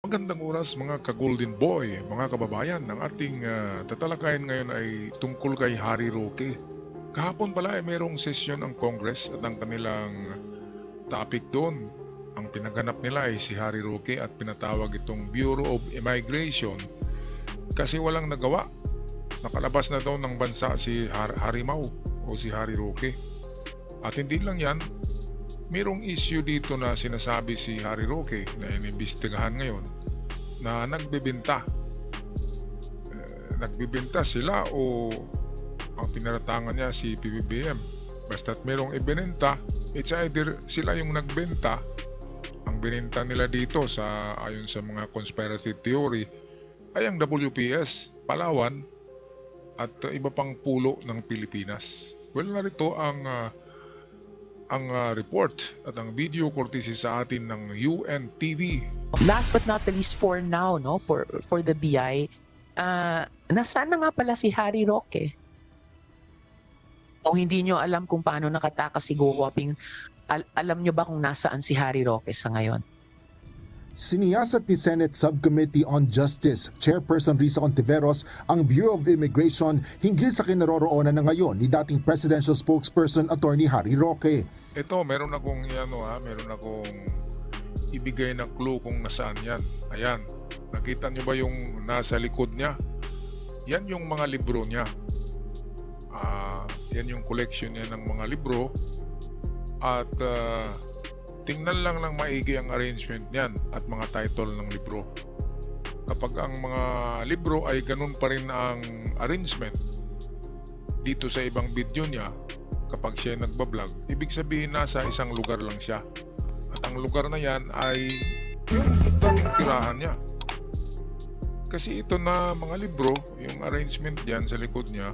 Magandang oras mga ka-Golden Boy, mga kababayan. Ang ating tatalakayin ngayon ay tungkol kay Harry Roque. Kahapon pala ay mayroong sesyon ang Congress at ang kanilang topic doon. Ang pinaganap nila ay si Harry Roque at pinatawag itong Bureau of Immigration kasi walang nagawa. Nakalabas na daw ng bansa si Harimau o si Harry Roque. At hindi lang yan, mayroong issue dito na sinasabi si Harry Roque na inimbestigahan ngayon na nagbebenta. Nagbebenta sila o ang pinaratangan niya si PBBM. Basta't mayroong ibinenta, it's either sila yung nagbenta, ang binenta nila dito ayon sa mga conspiracy theory ay ang WPS, Palawan at iba pang pulo ng Pilipinas. Well, narito ang report at ang video courtesy sa atin ng UNTV. Last but not the least for now, no, for the BI, nasaan na nga pala si Harry Roque? O hindi nyo alam kung paano nakatakas si Go Huaping, alam nyo ba kung nasaan si Harry Roque sa ngayon? Siniyasat ni Senate Subcommittee on Justice Chairperson Risa Ontiveros ang Bureau of Immigration hinggil sa kinaroroonan na ngayon ni dating presidential spokesperson Attorney Harry Roque. Ito, meron akong ibigay na clue kung nasaan yan. Ayan, nakita nyo ba yung nasa likod niya? Yan yung mga libro niya. Yan yung collection niya ng mga libro at tingnan lang ng maigi ang arrangement niyan at mga title ng libro. Kapag ang mga libro ay ganun pa rin ang arrangement dito sa ibang video niya, kapag siya nagbablog, ibig sabihin nasa isang lugar lang siya. At ang lugar na yan ay yung dating tirahan niya. Kasi ito na mga libro, yung arrangement diyan sa likod niya,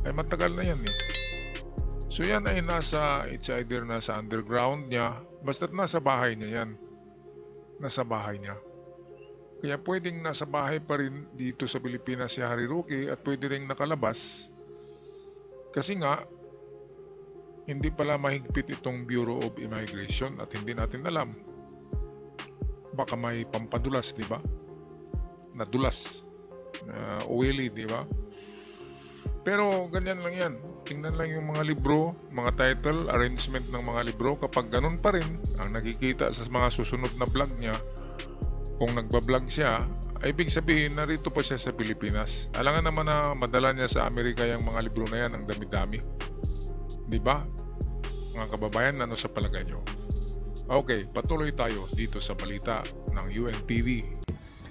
ay matagal na yan eh. So yan ay it's either nasa underground niya, basta't nasa bahay niya yan. Nasa bahay niya. Kaya pwedeng nasa bahay pa rin dito sa Pilipinas si Harry Roque at pwede rin nakalabas. Kasi nga, hindi pala mahigpit itong Bureau of Immigration at hindi natin alam. Baka may pampadulas, di ba? Nadulas. Oily, di ba? Pero ganyan lang yan. Tingnan lang yung mga libro, mga title, arrangement ng mga libro. Kapag ganun pa rin, ang nakikita sa mga susunod na vlog niya, kung nagbablog siya, ay ibig sabihin narito pa siya sa Pilipinas. Alangan naman na madala niya sa Amerika yung mga libro na yan, ang dami-dami. Di ba? Mga kababayan, ano sa palagay nyo? Okay, patuloy tayo dito sa balita ng UNTV.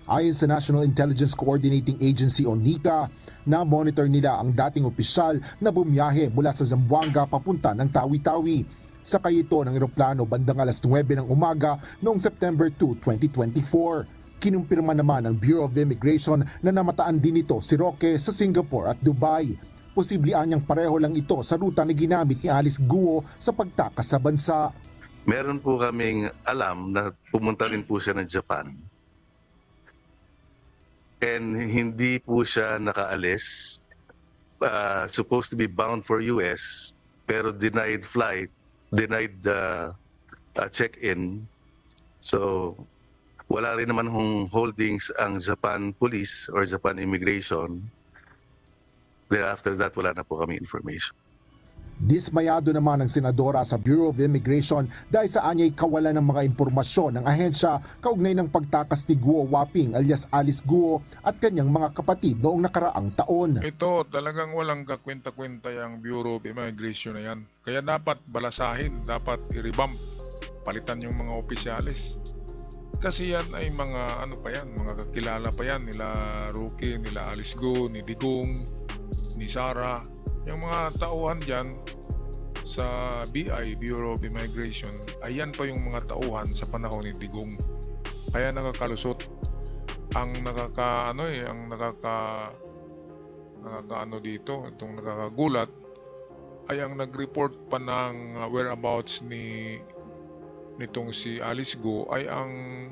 Ayon sa National Intelligence Coordinating Agency o NICA, na-monitor nila ang dating opisyal na bumiyahe mula sa Zamboanga papunta ng Tawi-Tawi. Sakay ito ng eroplano bandang alas 9 ng umaga noong September 2, 2024. Kinumpirma naman ng Bureau of Immigration na namataan din ito si Roque sa Singapore at Dubai. Posible anyang pareho lang ito sa ruta na ginamit ni Alice Guo sa pagtakas sa bansa. Meron po kaming alam na pumunta rin po siya ng Japan. And hindi po siya nakaalis. Supposed to be bound for US, pero denied flight, denied check-in. So, wala rin naman holdings ang Japan Police or Japan Immigration. Thereafter that, wala na po kami information. Dismayado naman ang senadora sa Bureau of Immigration dahil sa anyay kawalan ng mga impormasyon ng ahensya kaugnay ng pagtakas ni Guo Huaping alias Alice Guo at kanyang mga kapatid noong nakaraang taon. Ito talagang walang kakwenta-kwenta yung Bureau of Immigration na yan. Kaya dapat balasahin, dapat i-revamp, palitan yung mga opisyalis. Kasi yan ay mga mga kakilala pa yan, nila Roque, nila Alice Guo, ni Digong, ni Sara. Yung mga tauhan dyan sa BI, Bureau of Immigration, ayan pa yung mga tauhan sa panahon ni Digong. Kaya nakakalusot. Ang nakakagulat ay ang nag-report pa ng whereabouts nitong si Alice Guo ay ang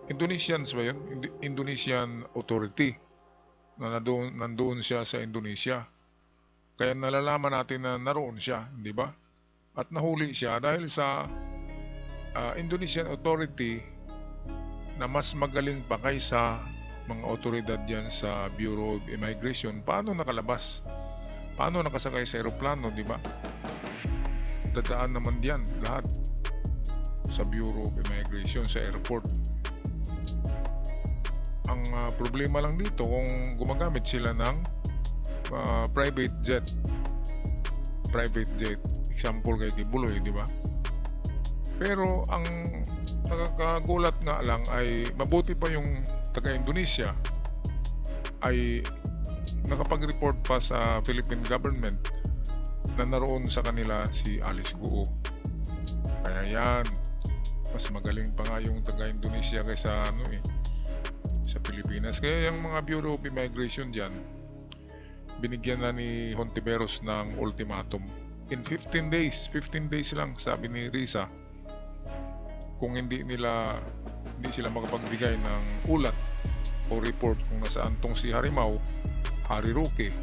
Indonesians ba yun? Indonesian authority na nandoon siya sa Indonesia. Kaya nalalaman natin na naroon siya, di ba? At nahuli siya dahil sa Indonesian authority na mas magaling pa kaysa mga otoridad yan sa Bureau of Immigration. Paano nakalabas? Paano nakasakay sa aeroplano, di ba? Dadaan naman diyan lahat sa Bureau of Immigration sa airport. Ang problema lang dito kung gumagamit sila ng private jet. Example kay Kibuloy, di ba? Pero ang nakakagulat nga lang ay mabuti pa yung taga-Indonesia ay nakapag-report pa sa Philippine government na naroon sa kanila si Alice Guo. Kaya yan, mas magaling pa nga yung taga-Indonesia kaysa sa Pilipinas. Kaya yung mga Bureau of Immigration dyan, binigyan na ni Hontiveros ng ultimatum. In 15 days lang, sabi ni Risa, kung hindi sila makapagbigay ng ulat o report kung nasaan tong si Harimau, Harry Roque,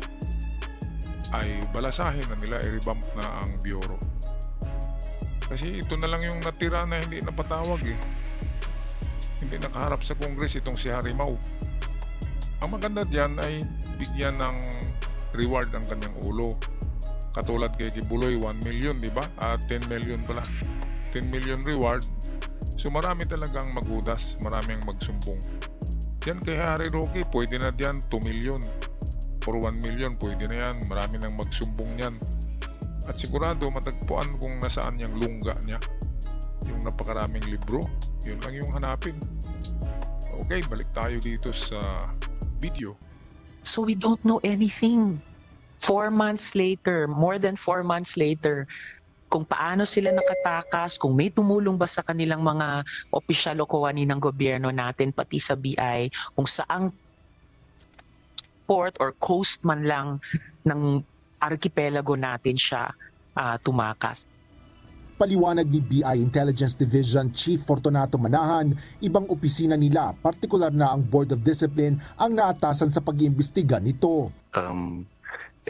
ay balasahin na nila, i-revamp na ang Bureau. Kasi ito na lang yung natira na hindi napatawag hindi nakaharap sa Congress itong si Harimau. Ang maganda dyan ay bigyan ng reward ang kanyang ulo. Katulad kay Kibuloy, 1 million, di ba? 10 million pala. 10 million reward. So marami talagang magudas, marami ang magsumbong. Yan kay Harry Roque, pwede na dyan 2 million or 1 million, pwede na yan. Marami nang magsumbong yan. At sigurado matagpuan kung nasaan yung lungga niya, yung napakaraming libro. Yun lang yung hanapin. Okay, balik tayo dito sa video. So we don't know anything. 4 months later, more than 4 months later, kung paano sila nakatakas, kung may tumulong ba sa kanilang mga opisyal o kawani ng gobyerno natin, pati sa BI, kung saang port or coast man lang ng archipelago natin siya tumakas. Paliwanag ni BI Intelligence Division Chief Fortunato Manahan, ibang opisina nila, partikular na ang Board of Discipline, ang naatasan sa pag-iimbestiga nito.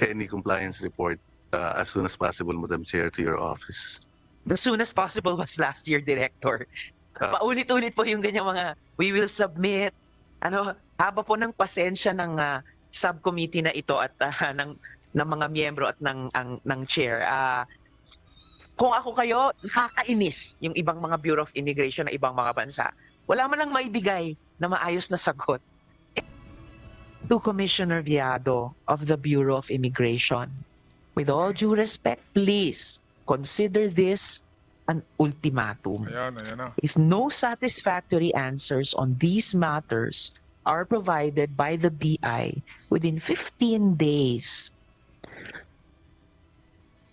Any compliance report as soon as possible, Madam Chair, to your office. The soon as possible was last year, Director. Paulit-ulit po yung ganyang mga, we will submit. Haba po ng pasensya ng subcommittee na ito at ng mga miyembro at ng chair. Kung ako kayo, nakakainis yung ibang mga Bureau of Immigration na ibang mga bansa. Wala man lang maibigay na maayos na sagot. To Commissioner Viado of the Bureau of Immigration, with all due respect, please consider this an ultimatum. Ayan na. If no satisfactory answers on these matters are provided by the BI within 15 days,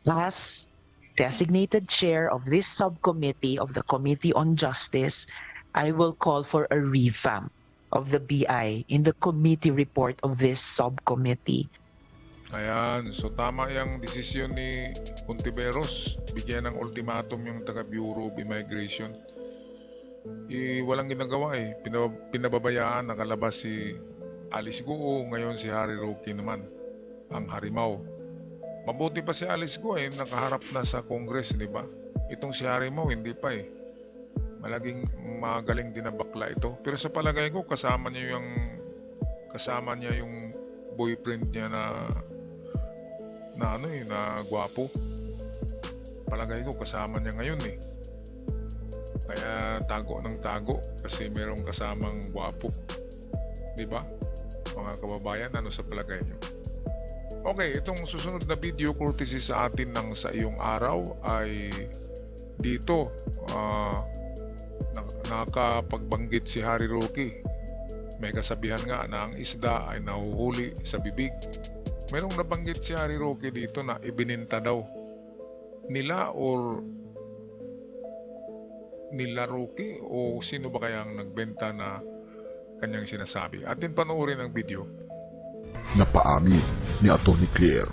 as designated chair of this subcommittee of the Committee on Justice, I will call for a revamp of the BI in the committee report of this subcommittee. Ayan, so tama yung desisyon ni Hontiveros. Bigyan ng ultimatum yung taga-Bureau of Immigration. Walang ginagawa Pinababayaan, nakalabas si Alice Guo, ngayon si Harry Roque naman, ang Harimau. Mabuti pa si Alice Guo nakaharap na sa Congress, di ba? Itong si Harimau, hindi pa magaling din na bakla ito. Pero sa palagay ko, kasama niya yung boyfriend niya na gwapo. Palagay ko kasama niya ngayon Kaya tago ng tago kasi merong kasamang gwapo. Di ba? Mga kababayan, ano sa palagay niyo? Okay, itong susunod na video courtesy sa atin ng Sa Iyong Araw ay dito nakapagbanggit si Harry Roque. May kasabihan nga na ang isda ay nahuhuli sa bibig. Merong nabanggit si Harry Roque dito na ibininta daw nila Roque o sino ba kayang nagbenta na kanyang sinasabi. Atin panoorin ang video. Napaamin ni Atty. Claire,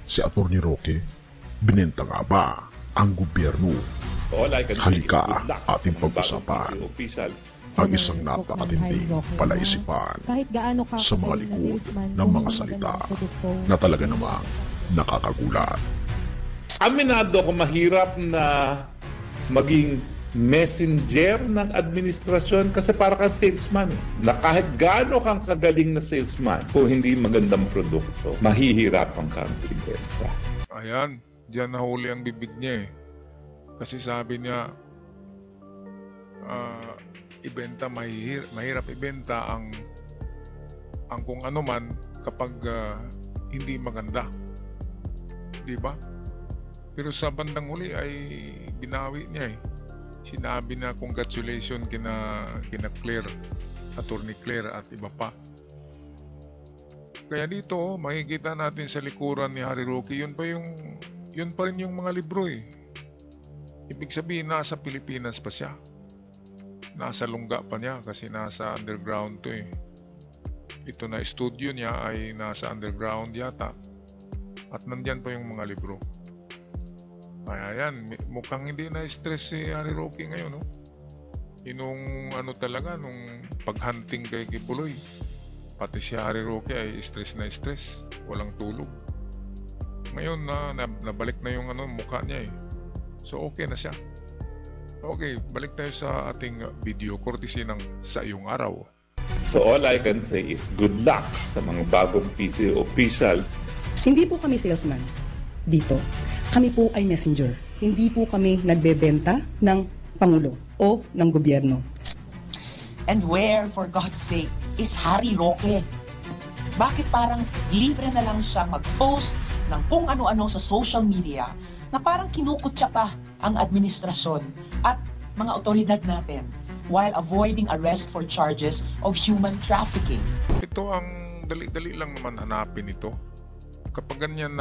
si Atty. Roque, binenta nga ba ang gobyerno? Halika, ating pag-usapan ang isang napakatinding palaisipan sa mga likod ng mga salita na talaga namang nakakagulat. Aminado ako mahirap na maging messenger ng administrasyon kasi para kang salesman. Na kahit gaano kang kagaling na salesman, kung hindi magandang produkto, mahihirapan kang ibenta. Ayan, diyan nahuli ang bibig niya eh. Kasi sabi niya, ibenta, mahirap ibenta ang kung ano man kapag hindi maganda. Di ba? Pero sa bandang huli ay binawi niya eh. Sinabi na congratulations kina Claire, Attorney Claire at iba pa. Kaya dito makikita natin sa likuran ni Harry Roque, yun pa rin yung mga libro eh. Ibig sabihin nasa Pilipinas pa siya. Nasa lungga pa niya kasi nasa underground to eh. Ito na studio niya ay nasa underground yata. At nandyan pa yung mga libro. Kaya yan, mukhang hindi na-stress si Harry Roque ngayon, no? Yung talaga, nung paghunting kay Kibuloy, pati si Harry Roque ay stress na stress, walang tulog. Ngayon nabalik na yung mukha niya eh. So okay na siya. Okay, balik tayo sa ating video courtesy ng Sa Iyong Araw. So all I can say is good luck sa mga bagong PC officials. Hindi po kami salesman dito. Kami po ay messenger. Hindi po kami nagbebenta ng Pangulo o ng gobyerno. And where, for God's sake, is Harry Roque? Bakit parang libre na lang siyang mag-post ng kung ano-ano sa social media na parang kinukutya pa ang administrasyon at mga otoridad natin while avoiding arrest for charges of human trafficking? Ito ang dali-dali lang naman hanapin ito. Kapag ganyan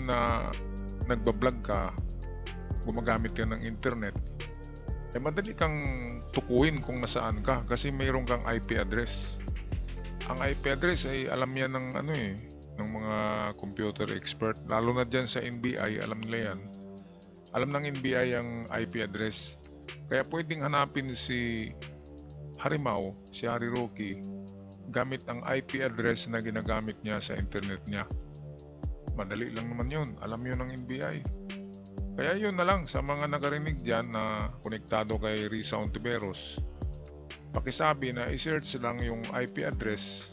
na nagbablog ka, gumagamit ka ng internet, madali kang tukuin kung nasaan ka kasi mayroon kang IP address. Ang IP address ay alam yan ng ng mga computer expert, lalo na dyan sa NBI, alam nila yan. Alam ng NBI ang IP address. Kaya pwedeng hanapin si Harimau, si Harry Roque, gamit ang IP address na ginagamit niya sa internet niya. Madali lang naman yun. Alam yun ng NBI. Kaya yun na lang sa mga nakarinig dyan na konektado kay Risa Ontiveros. Pakisabi na i-search lang yung IP address,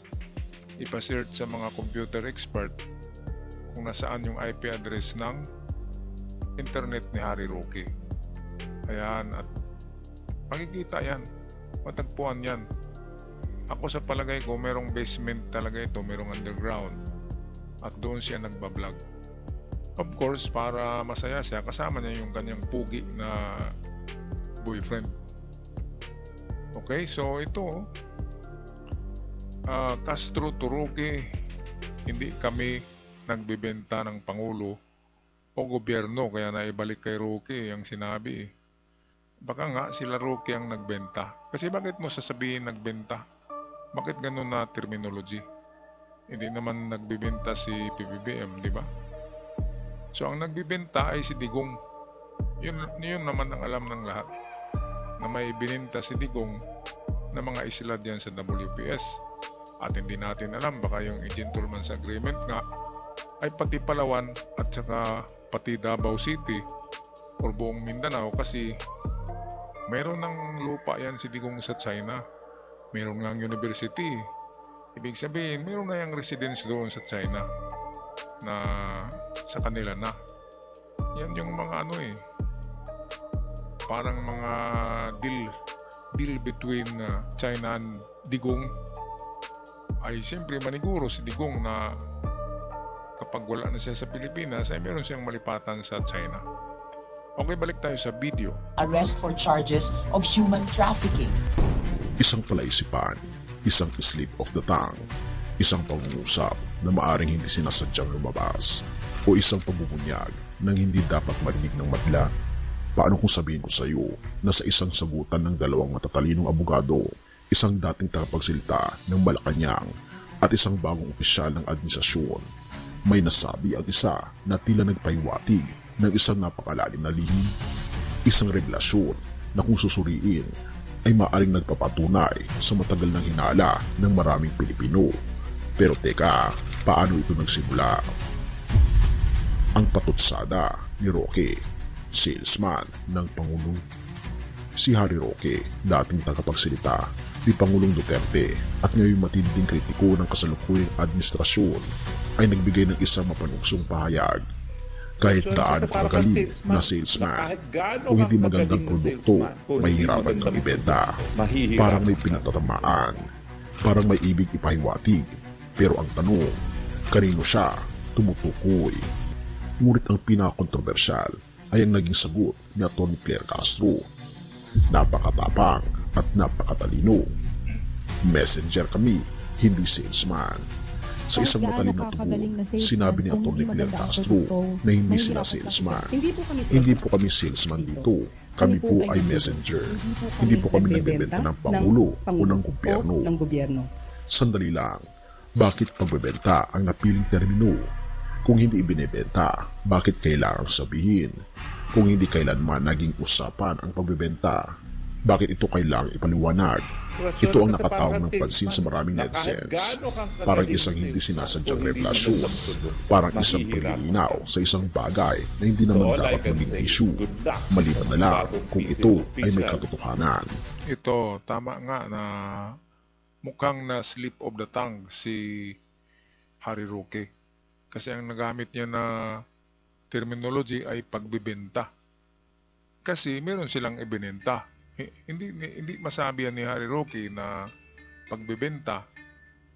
ipa-search sa mga computer expert kung nasaan yung IP address ng internet ni Harry Roque. Ayan, at makikita yan, matagpuan yan. Ako sa palagay ko, merong basement talaga ito, merong underground, at doon siya nagbablog. Of course, para masaya siya, kasama niya yung kanyang pugi na boyfriend. Okay, so ito Castro to Roque, hindi kami nagbebenta ng Pangulo o gobyerno, kaya naibalik kay Roque ang sinabi. Baka nga sila Roque ang nagbenta. Kasi bakit mo sasabihin nagbenta? Bakit ganun na terminology? Hindi naman nagbebenta si PBBM, di ba? So ang nagbebenta ay si Digong. Yun naman ang alam ng lahat, na may bininta si Digong na mga isla diyan sa WPS. At hindi natin alam, baka yung gentleman's agreement nga ay pati Palawan at saka pati Davao City or buong Mindanao, kasi meron ng lupa yan si Digong sa China. Meron ng university. Ibig sabihin, meron na yung residence doon sa China na sa kanila na. Yan yung mga parang mga deal between China and Digong. Ay siyempre maniguro si Digong na kapag wala na siya sa Pilipinas ay meron siyang malipatan sa China. Okay, balik tayo sa video. Arrest for charges of human trafficking. Isang palaisipan, isang slip of the tongue, isang pangungusap na maaring hindi sinasadyang lumabas, o isang pagbubunyag ng hindi dapat marinig ng madla. Paano kung sabihin ko sa iyo na sa isang sagutan ng dalawang matatalinong abogado, isang dating tagapagsalita ng Malacanang at isang bagong opisyal ng administrasyon, may nasabi ang isa na tila nagpaiwatig ng isang napakalalim na lihim, isang revelasyon na kung susuriin ay maaaring nagpapatunay sa matagal ng hinala ng maraming Pilipino. Pero teka, paano ito nagsimula? Ang patutsada ni Roque. salesman ng Pangulo. Si Harry Roque, dating tagapagsalita ni Pangulong Duterte at ngayon matinding kritiko ng kasalukuyang administrasyon, ay nagbigay ng isang mapanugsong pahayag. Kahit gaano kagaling na salesman, kung hindi magandang produkto, mahihirapan kang ibenta. Parang may pinatatamaan, parang may ibig ipahiwatig. Pero ang tanong, kanino siya tumutukoy? Ngunit ang pinakakontrobersyal ay ang naging sagot ni Atty. Claire Castro. Napakatapang at napakatalino. Messenger kami, hindi salesman. Sa isang matalim na tubo, sinabi ni Atty. Claire Castro na hindi sila salesman. Hindi po kami salesman dito. Kami po ay messenger. Hindi po kami nagbebenta ng Pangulo o ng gobyerno. Sandali lang, bakit pagbebenta ang napiling termino? Kung hindi ibinebenta, bakit kailangang sabihin? Kung hindi kailanman naging usapan ang pagbebenta, bakit ito kailangang ipaliwanag? Ito ang nakatawag ng pansin sa maraming netizens. Parang isang hindi sinasadyang revelasyon. Parang isang paglilinaw sa isang bagay na hindi naman dapat maging issue. Maliban na lang kung ito ay may katotohanan. Ito, tama nga na mukhang na slip of the tongue si Harry Roque. Kasi ang nagamit niya na terminology ay pagbibenta. Kasi meron silang ibinenta. Hindi masabi yan ni Harry Roque na pagbibenta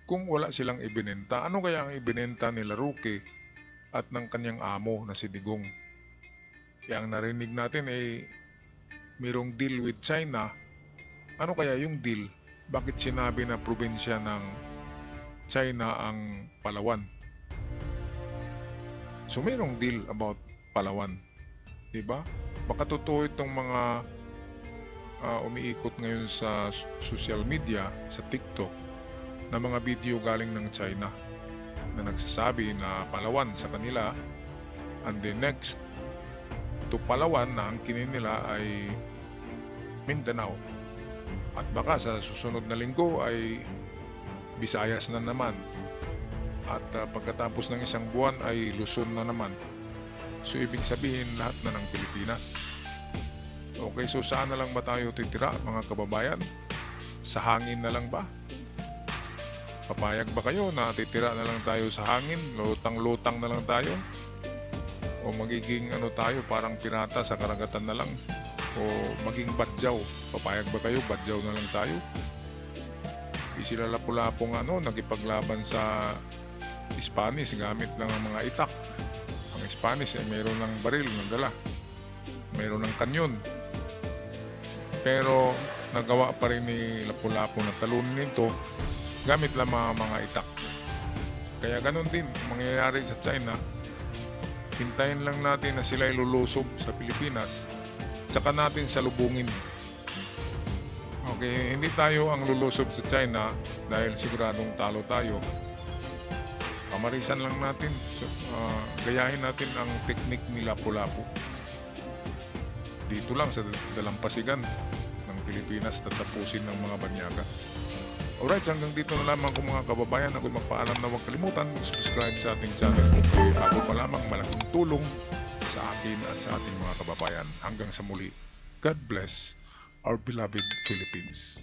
kung wala silang ibinenta. Ano kaya ang ibinenta nila Roque at ng kanyang amo na si Digong? Kaya ang narinig natin ay mayroong deal with China. Ano kaya yung deal? Bakit sinabi na probinsya ng China ang Palawan? So mayroong deal about Palawan. Diba? Baka totoo itong mga umiikot ngayon sa social media, sa TikTok, na mga video galing ng China na nagsasabi na Palawan sa kanila, and the next to Palawan na angkinin nila ay Mindanao. At baka sa susunod na linggo ay Visayas na naman. At pagkatapos ng isang buwan ay Luzon na naman. So ibig sabihin lahat na ng Pilipinas. Okay, so saan na lang ba tayo titira mga kababayan? Sa hangin na lang ba? Papayag ba kayo na titira na lang tayo sa hangin? Lutang-lutang na lang tayo? O magiging tayo parang pirata sa karagatan na lang? O maging badyaw? Papayag ba kayo? Badyaw na lang tayo? Di sila lapu-lapong nagipaglaban sa Spanish gamit lang ang mga itak. Ang Spanish ay mayroon ng baril ng dala. Mayroon ng kanyon. Pero nagawa pa rin ni Lapu-Lapu na talunin nito gamit lang mga itak. Kaya ganun din mangyayari sa China. Hintayin lang natin na sila ilulusob sa Pilipinas, tsaka natin salubungin. Okay, hindi tayo ang lulusob sa China dahil siguradong talo tayo. Pamarisan lang natin, gayahin natin ang teknik ni Lapu-Lapu. Dito lang sa dalampasigan ng Pilipinas tatapusin ng mga banyaga. Alright, hanggang dito na lamang kung mga kababayan. Ako'y magpaalam na huwag kalimutan subscribe sa ating channel. Kung bago pa lamang, malaking tulong sa atin at sa ating mga kababayan. Hanggang sa muli, God bless our beloved Philippines.